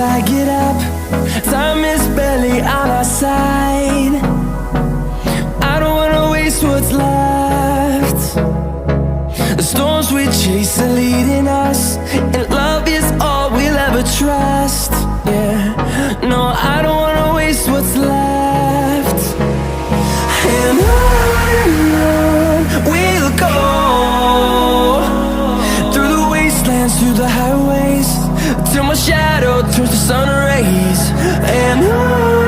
I get up. Time is barely on our side. I don't wanna waste what's left. The storms we chase are leading us, and love is all we'll ever trust. Yeah, no, I don't wanna waste what's left. And on we'll go, through the wastelands, through the highways, till my shadow turns to sun rays. And on